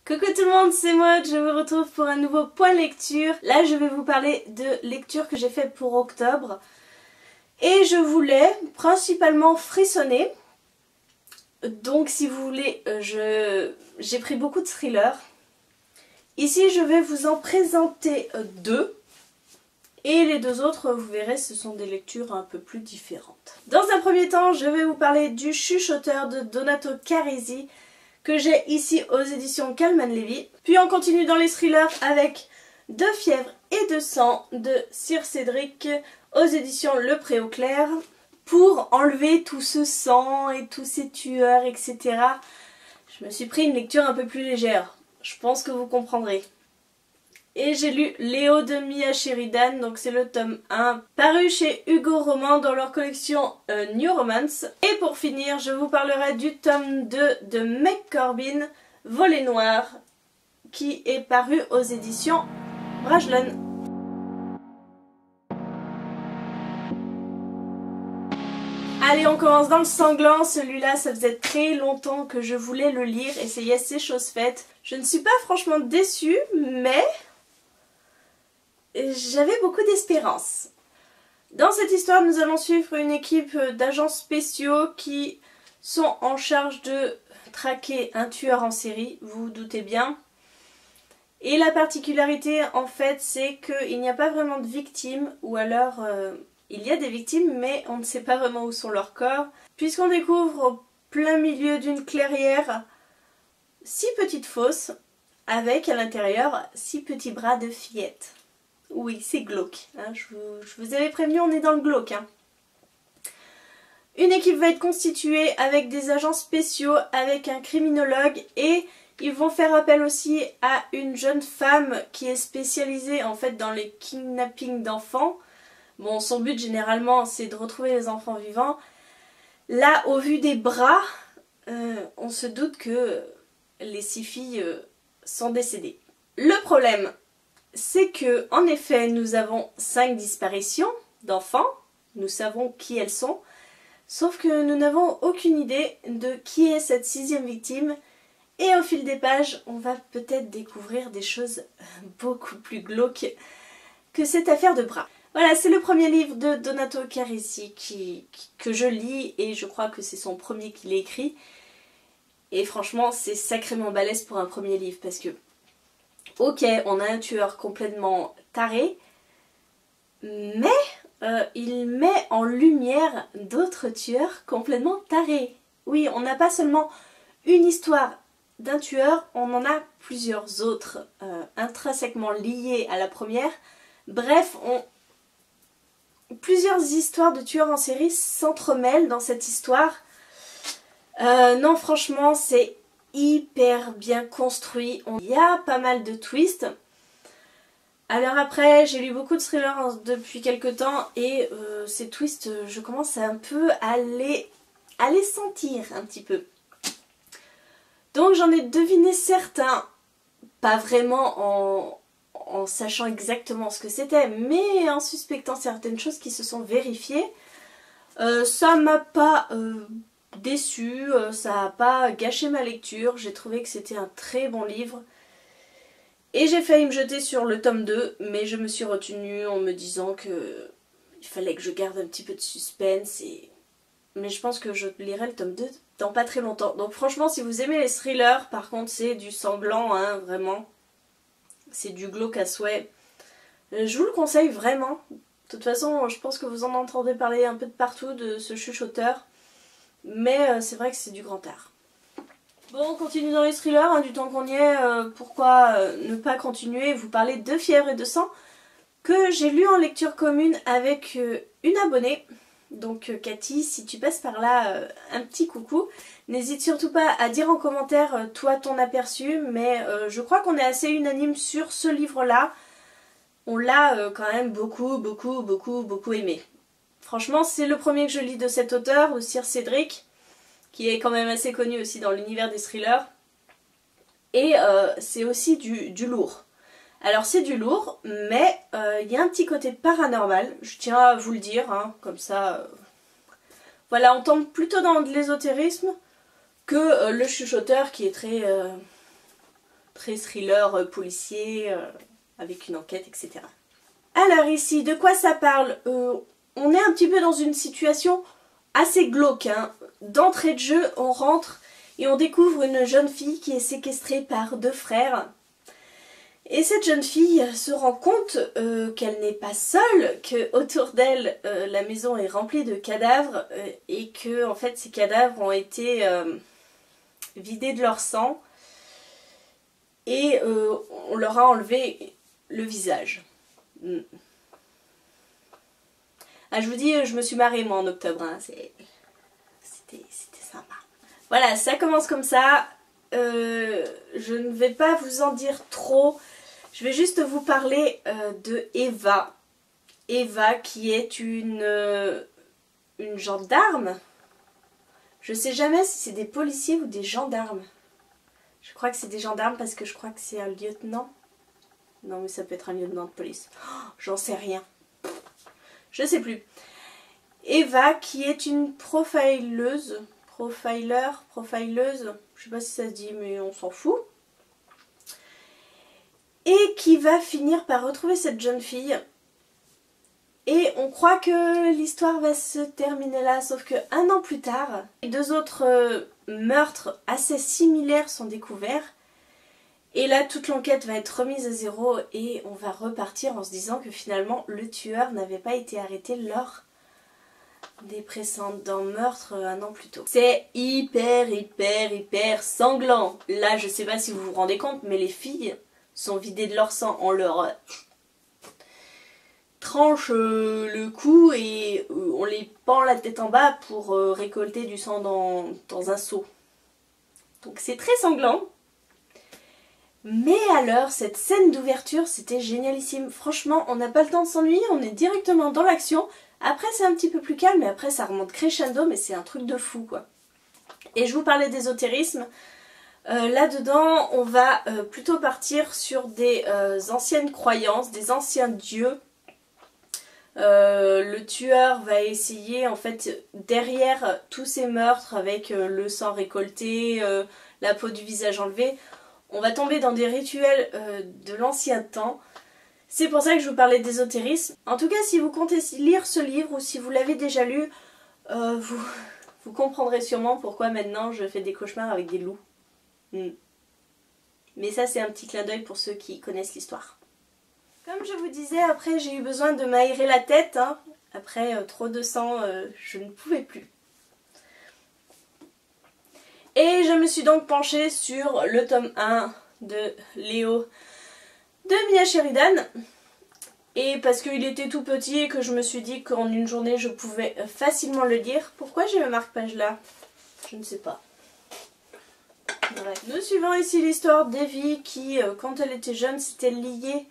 Coucou tout le monde, c'est Maud, je vous retrouve pour un nouveau point lecture. Là je vais vous parler de lecture que j'ai fait pour octobre. Et je voulais principalement frissonner. Donc si vous voulez, j'ai pris beaucoup de thrillers. Ici je vais vous en présenter deux. Et les deux autres, vous verrez, ce sont des lectures un peu plus différentes. Dans un premier temps, je vais vous parler du Chuchoteur de Donato Carisi, que j'ai ici aux éditions Calman Levy. Puis on continue dans les thrillers avec De fièvre et de sang de Sir Cédric aux éditions Le Préau Clair. Pour enlever tout ce sang et tous ces tueurs, etc., je me suis pris une lecture un peu plus légère. Je pense que vous comprendrez. Et j'ai lu Léo de Mia Sheridan, donc c'est le tome 1, paru chez Hugo Roman dans leur collection New Romance. Et pour finir, je vous parlerai du tome 2 de Meg Corbin, Volet Noir, qui est paru aux éditions Brajlon. Allez, on commence dans le sanglant. Celui-là, ça faisait très longtemps que je voulais le lire et c'est assez chose faite. Je ne suis pas franchement déçue, mais j'avais beaucoup d'espérance. Dans cette histoire, nous allons suivre une équipe d'agents spéciaux qui sont en charge de traquer un tueur en série, vous vous doutez bien. Et la particularité, en fait, c'est qu'il n'y a pas vraiment de victimes, ou alors il y a des victimes, mais on ne sait pas vraiment où sont leurs corps, puisqu'on découvre au plein milieu d'une clairière 6 petites fosses, avec à l'intérieur 6 petits bras de fillettes. Oui, c'est glauque. Hein, je vous avais prévenu, on est dans le glauque. Hein. Une équipe va être constituée avec des agents spéciaux, avec un criminologue et ils vont faire appel aussi à une jeune femme qui est spécialisée en fait dans les kidnappings d'enfants. Bon, son but généralement c'est de retrouver les enfants vivants. Là, au vu des bras, on se doute que les 6 filles sont décédées. Le problème, c'est que, en effet, nous avons 5 disparitions d'enfants, nous savons qui elles sont, sauf que nous n'avons aucune idée de qui est cette 6e victime, et au fil des pages, on va peut-être découvrir des choses beaucoup plus glauques que cette affaire de bras. Voilà, c'est le premier livre de Donato Carisi que je lis, et je crois que c'est son premier qu'il a écrit, et franchement, c'est sacrément balèze pour un premier livre, parce que ok, on a un tueur complètement taré, mais il met en lumière d'autres tueurs complètement tarés. Oui, on n'a pas seulement une histoire d'un tueur, on en a plusieurs autres intrinsèquement liées à la première. Bref, plusieurs histoires de tueurs en série s'entremêlent dans cette histoire. Non, franchement, c'est hyper bien construit, il y a pas mal de twists. Alors après, j'ai lu beaucoup de thrillers depuis quelques temps et ces twists, je commence un peu à les sentir un petit peu. Donc j'en ai deviné certains, pas vraiment en sachant exactement ce que c'était, mais en suspectant certaines choses qui se sont vérifiées. Ça m'a pas déçue, ça n'a pas gâché ma lecture, j'ai trouvé que c'était un très bon livre. Et j'ai failli me jeter sur le tome 2, mais je me suis retenue en me disant que il fallait que je garde un petit peu de suspense. Mais je pense que je lirai le tome 2 dans pas très longtemps. Donc franchement, si vous aimez les thrillers, par contre c'est du sanglant, hein, vraiment. C'est du glauque à souhait. Je vous le conseille vraiment. De toute façon, je pense que vous en entendez parler un peu de partout de ce chuchoteur. Mais c'est vrai que c'est du grand art. Bon, on continue dans les thrillers, hein, du temps qu'on y est, pourquoi ne pas continuer et vous parler de fièvre et de sang, que j'ai lu en lecture commune avec une abonnée. Donc Cathy, si tu passes par là, un petit coucou. N'hésite surtout pas à dire en commentaire, toi, ton aperçu, mais je crois qu'on est assez unanime sur ce livre-là. On l'a quand même beaucoup aimé. Franchement, c'est le premier que je lis de cet auteur, de Sir Cédric, qui est quand même assez connu aussi dans l'univers des thrillers. Et c'est aussi du lourd. Alors c'est du lourd, mais il y a un petit côté paranormal, je tiens à vous le dire, hein, comme ça. Voilà, on tombe plutôt dans de l'ésotérisme que le chuchoteur qui est très thriller policier, avec une enquête, etc. Alors ici, de quoi ça parle? On est un petit peu dans une situation assez glauque, hein. D'entrée de jeu, on rentre et on découvre une jeune fille qui est séquestrée par 2 frères. Et cette jeune fille se rend compte qu'elle n'est pas seule, qu'autour d'elle, la maison est remplie de cadavres et que en fait ces cadavres ont été vidés de leur sang et on leur a enlevé le visage. Ah, je vous dis, je me suis marrée moi en octobre, hein. C'était sympa. Voilà, ça commence comme ça. Je ne vais pas vous en dire trop. Je vais juste vous parler de Eva. Eva qui est une gendarme. Je sais jamais si c'est des policiers ou des gendarmes. Je crois que c'est des gendarmes parce que je crois que c'est un lieutenant. Non mais ça peut être un lieutenant de police. Oh, j'en sais rien. Je sais plus. Eva qui est une profileuse. Profileuse. Je sais pas si ça se dit mais on s'en fout. Et qui va finir par retrouver cette jeune fille. Et on croit que l'histoire va se terminer là, sauf que 1 an plus tard, 2 autres meurtres assez similaires sont découverts. Et là, toute l'enquête va être remise à zéro et on va repartir en se disant que finalement, le tueur n'avait pas été arrêté lors des précédents meurtres 1 an plus tôt. C'est hyper sanglant. Là, je sais pas si vous vous rendez compte, mais les filles sont vidées de leur sang, on leur tranche le cou et on les pend la tête en bas pour récolter du sang dans un seau. Donc c'est très sanglant. Mais alors, cette scène d'ouverture, c'était génialissime. Franchement, on n'a pas le temps de s'ennuyer, on est directement dans l'action. Après, c'est un petit peu plus calme, et après, ça remonte crescendo, mais c'est un truc de fou, quoi. Et je vous parlais d'ésotérisme. Là-dedans, on va plutôt partir sur des anciennes croyances, des anciens dieux. Le tueur va essayer, en fait, derrière tous ces meurtres, avec le sang récolté, la peau du visage enlevée, on va tomber dans des rituels de l'ancien temps. C'est pour ça que je vous parlais d'ésotérisme. En tout cas, si vous comptez lire ce livre ou si vous l'avez déjà lu, vous comprendrez sûrement pourquoi maintenant je fais des cauchemars avec des loups. Mais ça, c'est un petit clin d'œil pour ceux qui connaissent l'histoire. Comme je vous disais, après j'ai eu besoin de m'aérer la tête. Hein. Après trop de sang, je ne pouvais plus. Et je me suis donc penchée sur le tome 1 de Léo de Mia Sheridan. Et parce qu'il était tout petit et que je me suis dit qu'en une journée je pouvais facilement le lire. Pourquoi j'ai le marque-page là? Je ne sais pas. Bref. Nous suivons ici l'histoire d'Evie qui, quand elle était jeune, s'était liée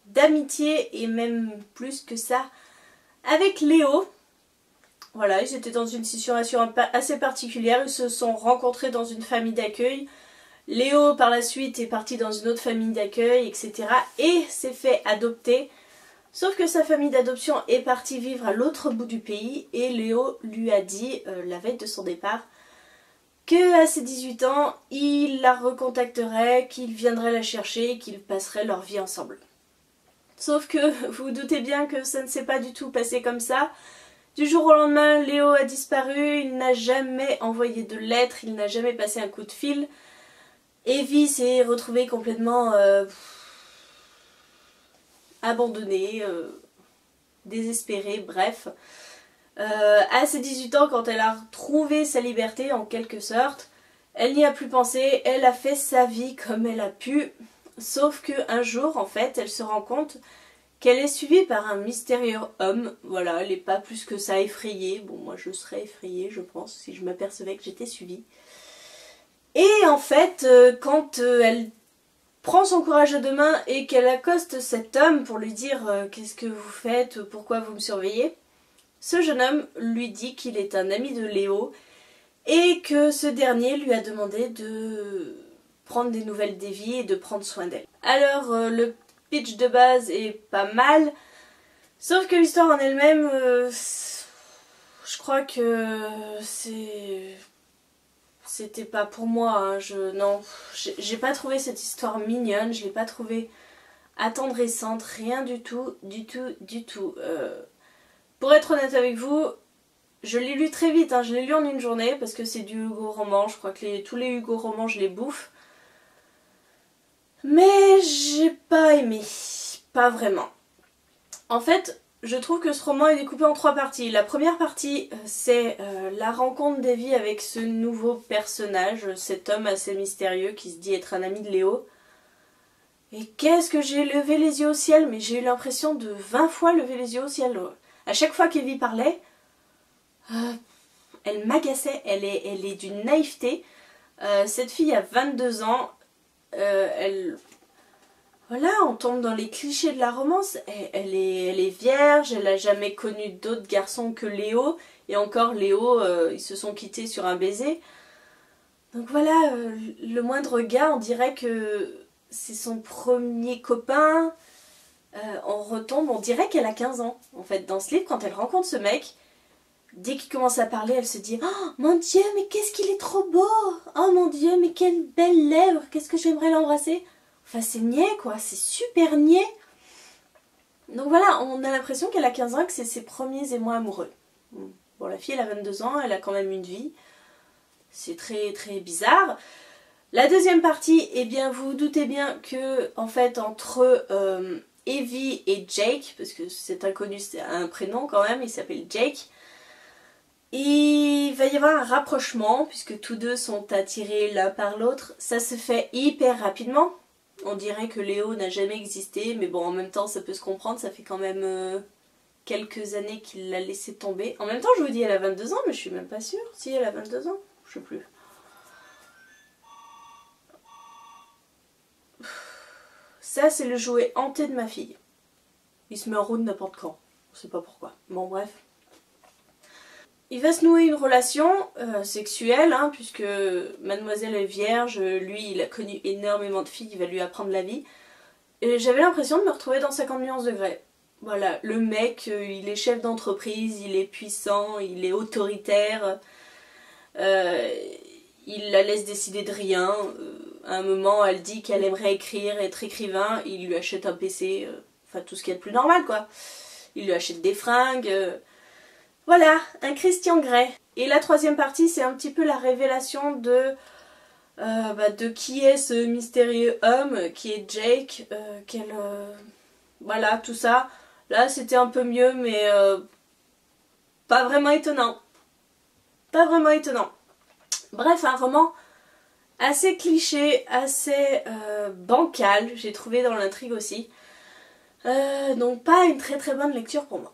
d'amitié et même plus que ça avec Léo. Voilà, ils étaient dans une situation assez particulière, ils se sont rencontrés dans une famille d'accueil. Léo par la suite est parti dans une autre famille d'accueil, etc. et s'est fait adopter. Sauf que sa famille d'adoption est partie vivre à l'autre bout du pays et Léo lui a dit, la veille de son départ, qu'à ses 18 ans, il la recontacterait, qu'il viendrait la chercher, qu'ils passeraient leur vie ensemble. Sauf que vous vous doutez bien que ça ne s'est pas du tout passé comme ça. Du jour au lendemain, Léo a disparu, il n'a jamais envoyé de lettres, il n'a jamais passé un coup de fil. Evie s'est retrouvée complètement abandonnée, désespérée, bref. À ses 18 ans, quand elle a retrouvé sa liberté en quelque sorte, elle n'y a plus pensé, elle a fait sa vie comme elle a pu. Sauf qu'un jour, en fait, elle se rend compte qu'elle est suivie par un mystérieux homme. Voilà, elle n'est pas plus que ça effrayée. Bon, moi je serais effrayée, je pense, si je m'apercevais que j'étais suivie. Et en fait, quand elle prend son courage à deux mains et qu'elle accoste cet homme pour lui dire qu'est-ce que vous faites, pourquoi vous me surveillez, ce jeune homme lui dit qu'il est un ami de Léo et que ce dernier lui a demandé de prendre des nouvelles d'Evie et de prendre soin d'elle. Alors le pitch de base est pas mal, sauf que l'histoire en elle-même, je crois que c'est c'était pas pour moi, hein. Non, j'ai pas trouvé cette histoire mignonne, je l'ai pas trouvée attendrissante, rien du tout, du tout, du tout. Pour être honnête avec vous, je l'ai lu très vite, hein. Je l'ai lu en une journée parce que c'est du Hugo roman, je crois que tous les Hugo romans je les bouffe. Mais j'ai pas aimé, pas vraiment. En fait, je trouve que ce roman est découpé en 3 parties. La première partie, c'est la rencontre d'Evie avec ce nouveau personnage, cet homme assez mystérieux qui se dit être un ami de Léo. Et qu'est-ce que j'ai levé les yeux au ciel, mais j'ai eu l'impression de 20 fois lever les yeux au ciel. À chaque fois qu'Evie parlait, elle m'agaçait, elle est d'une naïveté. Cette fille a 22 ans, voilà, on tombe dans les clichés de la romance. Elle est vierge, elle n'a jamais connu d'autres garçons que Léo. Et encore Léo, ils se sont quittés sur un baiser. Donc voilà, le moindre gars, on dirait que c'est son premier copain. On retombe, on dirait qu'elle a 15 ans. En fait, dans ce livre, quand elle rencontre ce mec, dès qu'il commence à parler, elle se dit « Oh mon Dieu, mais qu'est-ce qu'il est trop beau! Oh mon Dieu, mais quelle belle lèvre! Qu'est-ce que j'aimerais l'embrasser !» Enfin, c'est niais, quoi. C'est super niais. Donc voilà, on a l'impression qu'elle a 15 ans, que c'est ses premiers émois amoureux. Bon, la fille, elle a 22 ans, elle a quand même une vie. C'est très, très bizarre. La deuxième partie, eh bien, vous vous doutez bien que, en fait, entre Evie et Jake, parce que cet inconnu, c'est un prénom quand même, il s'appelle Jake, il va y avoir un rapprochement, puisque tous deux sont attirés l'un par l'autre. Ça se fait hyper rapidement. On dirait que Léo n'a jamais existé, mais bon, en même temps, ça peut se comprendre, ça fait quand même quelques années qu'il l'a laissé tomber. En même temps, je vous dis, elle a 22 ans, mais je suis même pas sûre. Si, elle a 22 ans, je sais plus. Ça, c'est le jouet hanté de ma fille. Il se met en route n'importe quand. Je sais pas pourquoi. Bon, bref. Il va se nouer une relation sexuelle, hein, puisque mademoiselle est vierge, lui il a connu énormément de filles, il va lui apprendre la vie. Et j'avais l'impression de me retrouver dans 50 nuances degrés. Voilà, le mec, il est chef d'entreprise, il est puissant, il est autoritaire, il la laisse décider de rien. À un moment, elle dit qu'elle aimerait écrire, être écrivain, il lui achète un PC, enfin tout ce qu'il y a de plus normal quoi. Il lui achète des fringues... Voilà, un Christian Grey. Et la troisième partie, c'est un petit peu la révélation de qui est ce mystérieux homme, qui est Jake, voilà, tout ça. Là, c'était un peu mieux, mais pas vraiment étonnant. Pas vraiment étonnant. Bref, un roman assez cliché, assez bancal, j'ai trouvé dans l'intrigue aussi. Donc pas une très très bonne lecture pour moi.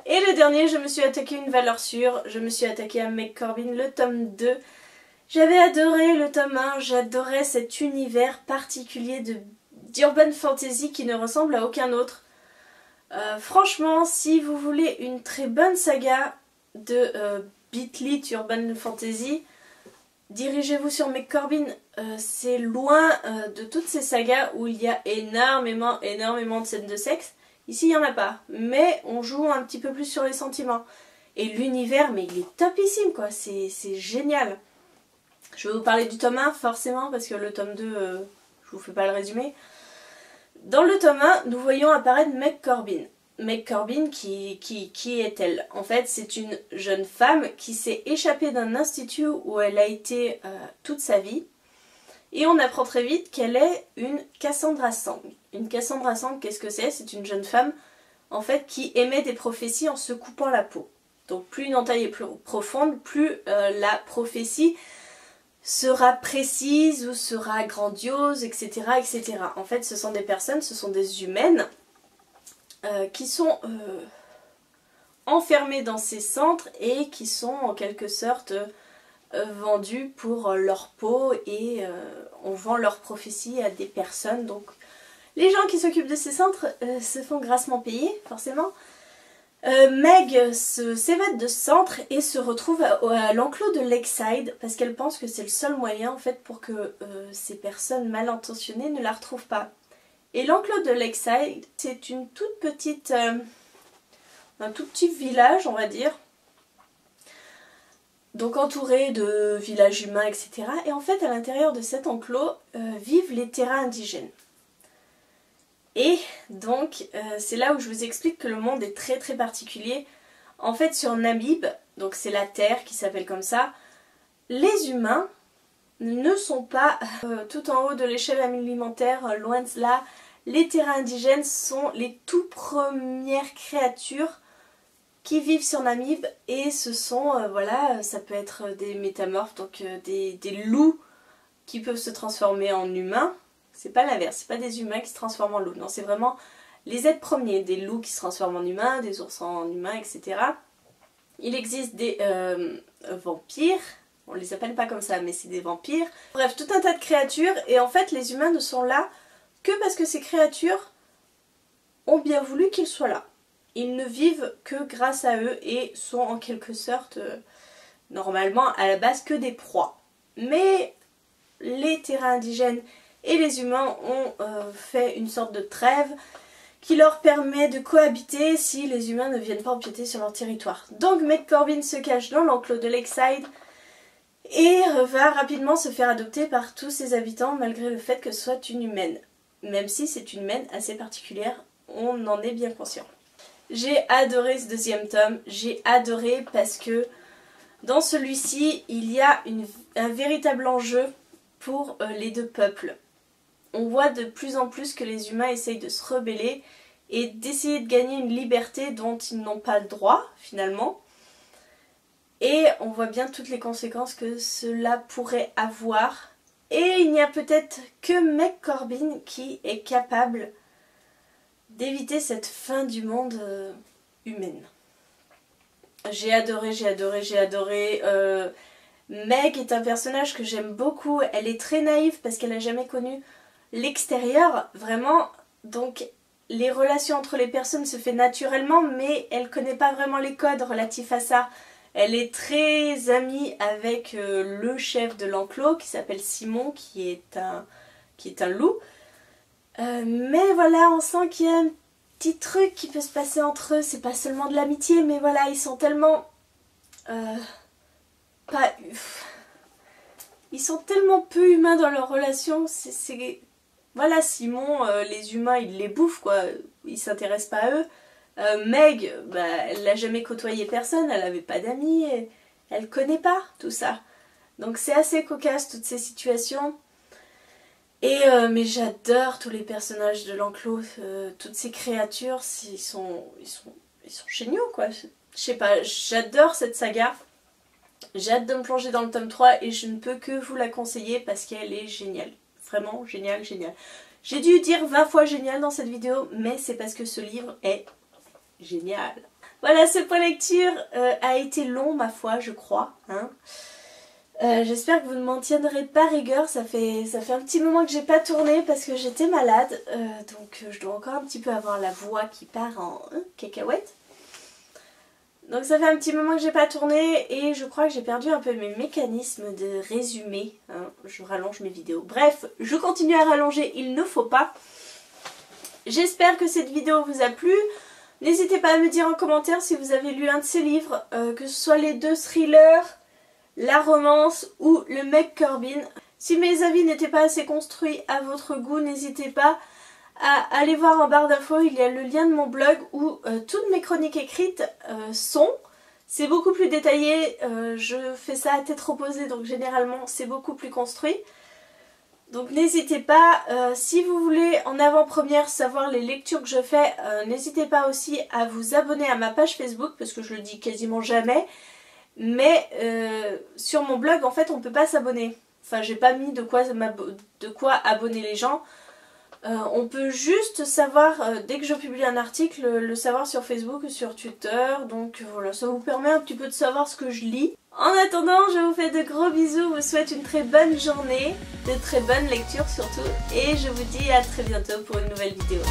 Et le dernier, je me suis attaqué une valeur sûre, je me suis attaqué à Meg Corbin, le tome 2. J'avais adoré le tome 1, j'adorais cet univers particulier d'urban fantasy qui ne ressemble à aucun autre. Franchement, si vous voulez une très bonne saga de beat lit urban fantasy, dirigez-vous sur Meg Corbin. C'est loin de toutes ces sagas où il y a énormément de scènes de sexe. Ici, il n'y en a pas, mais on joue un petit peu plus sur les sentiments. Et l'univers, mais il est topissime, quoi, c'est génial. Je vais vous parler du tome 1, forcément, parce que le tome 2, je vous fais pas le résumé. Dans le tome 1, nous voyons apparaître Meg Corbin. Meg Corbin, qui est-elle? En fait, c'est une jeune femme qui s'est échappée d'un institut où elle a été toute sa vie. Et on apprend très vite qu'elle est une Cassandra Sang. Une Cassandra Sang, qu'est-ce que c'est? C'est une jeune femme, en fait, qui émet des prophéties en se coupant la peau. Donc plus une entaille est plus profonde, plus la prophétie sera précise ou sera grandiose, etc., etc. En fait, ce sont des personnes, ce sont des humaines qui sont enfermées dans ces centres et qui sont en quelque sorte vendus pour leur peau et on vend leur prophétie à des personnes. Donc les gens qui s'occupent de ces centres se font grassement payer, forcément. Meg s'évade de ce centre et se retrouve à l'enclos de Lakeside parce qu'elle pense que c'est le seul moyen en fait pour que ces personnes mal intentionnées ne la retrouvent pas. Et l'enclos de Lakeside, c'est une toute petite, un tout petit village, on va dire, donc entouré de villages humains, etc. Et en fait, à l'intérieur de cet enclos vivent les terras indigènes. Et donc, c'est là où je vous explique que le monde est très très particulier. En fait, sur Namib, donc c'est la Terre qui s'appelle comme ça, les humains ne sont pas tout en haut de l'échelle alimentaire, loin de là. Les terras indigènes sont les tout premières créatures qui vivent sur Namib et ce sont, voilà, ça peut être des métamorphes, donc des loups qui peuvent se transformer en humains. C'est pas l'inverse, c'est pas des humains qui se transforment en loups, non, c'est vraiment les êtres premiers, des loups qui se transforment en humains, des oursins en humains, etc. Il existe des vampires, on les appelle pas comme ça, mais c'est des vampires. Bref, tout un tas de créatures, et en fait les humains ne sont là que parce que ces créatures ont bien voulu qu'ils soient là. Ils ne vivent que grâce à eux et sont en quelque sorte, normalement, à la base, que des proies. Mais les terrains indigènes et les humains ont fait une sorte de trêve qui leur permet de cohabiter si les humains ne viennent pas empiéter sur leur territoire. Donc Meg Corbin se cache dans l'enclos de Lakeside et va rapidement se faire adopter par tous ses habitants malgré le fait que ce soit une humaine. Même si c'est une humaine assez particulière, on en est bien conscient. J'ai adoré ce deuxième tome, j'ai adoré parce que dans celui-ci, il y a un véritable enjeu pour les deux peuples. On voit de plus en plus que les humains essayent de se rebeller et d'essayer de gagner une liberté dont ils n'ont pas le droit finalement. Et on voit bien toutes les conséquences que cela pourrait avoir. Et il n'y a peut-être que Meg Corbin qui est capable d'éviter cette fin du monde humaine. J'ai adoré, j'ai adoré, j'ai adoré. Meg est un personnage que j'aime beaucoup. Elle est très naïve parce qu'elle n'a jamais connu l'extérieur, vraiment. Donc les relations entre les personnes se font naturellement, mais elle ne connaît pas vraiment les codes relatifs à ça. Elle est très amie avec le chef de l'enclos qui s'appelle Simon, qui est un loup. Mais voilà, on sent qu'il y a un petit truc qui peut se passer entre eux. C'est pas seulement de l'amitié, mais voilà, ils sont tellement... Ils sont tellement peu humains dans leur relation. Voilà, Simon, les humains, ils les bouffent, quoi. Ils s'intéressent pas à eux. Meg, bah, elle n'a jamais côtoyé personne, elle n'avait pas d'amis, elle connaît pas tout ça. Donc c'est assez cocasse, toutes ces situations. Et mais j'adore tous les personnages de l'enclos, toutes ces créatures, ils sont géniaux, quoi. Je sais pas, j'adore cette saga. J'ai hâte de me plonger dans le tome 3 et je ne peux que vous la conseiller parce qu'elle est géniale. Vraiment géniale, géniale. J'ai dû dire 20 fois génial dans cette vidéo, mais c'est parce que ce livre est génial. Voilà, ce point lecture a été long, ma foi, je crois. Hein. J'espère que vous ne m'en tiendrez pas rigueur. Ça fait un petit moment que j'ai pas tourné parce que j'étais malade. Donc je dois encore un petit peu avoir la voix qui part en cacahuète. Donc ça fait un petit moment que j'ai pas tourné et je crois que j'ai perdu un peu mes mécanismes de résumé. Hein. Je rallonge mes vidéos. Bref, je continue à rallonger, il ne faut pas. J'espère que cette vidéo vous a plu. N'hésitez pas à me dire en commentaire si vous avez lu un de ces livres, que ce soit les deux thrillers, la romance ou le Meg Corbin. Si mes avis n'étaient pas assez construits à votre goût, n'hésitez pas à aller voir en barre d'infos, il y a le lien de mon blog où toutes mes chroniques écrites sont. C'est beaucoup plus détaillé, je fais ça à tête reposée, donc généralement c'est beaucoup plus construit. Donc n'hésitez pas, si vous voulez en avant-première savoir les lectures que je fais, n'hésitez pas aussi à vous abonner à ma page Facebook, parce que je le dis quasiment jamais. Mais sur mon blog, en fait, on ne peut pas s'abonner. Enfin, j'ai pas mis de quoi abonner les gens. On peut juste savoir, dès que je publie un article, le savoir sur Facebook ou sur Twitter. Donc voilà, ça vous permet un petit peu de savoir ce que je lis. En attendant, je vous fais de gros bisous, vous souhaite une très bonne journée, de très bonnes lectures surtout. Et je vous dis à très bientôt pour une nouvelle vidéo.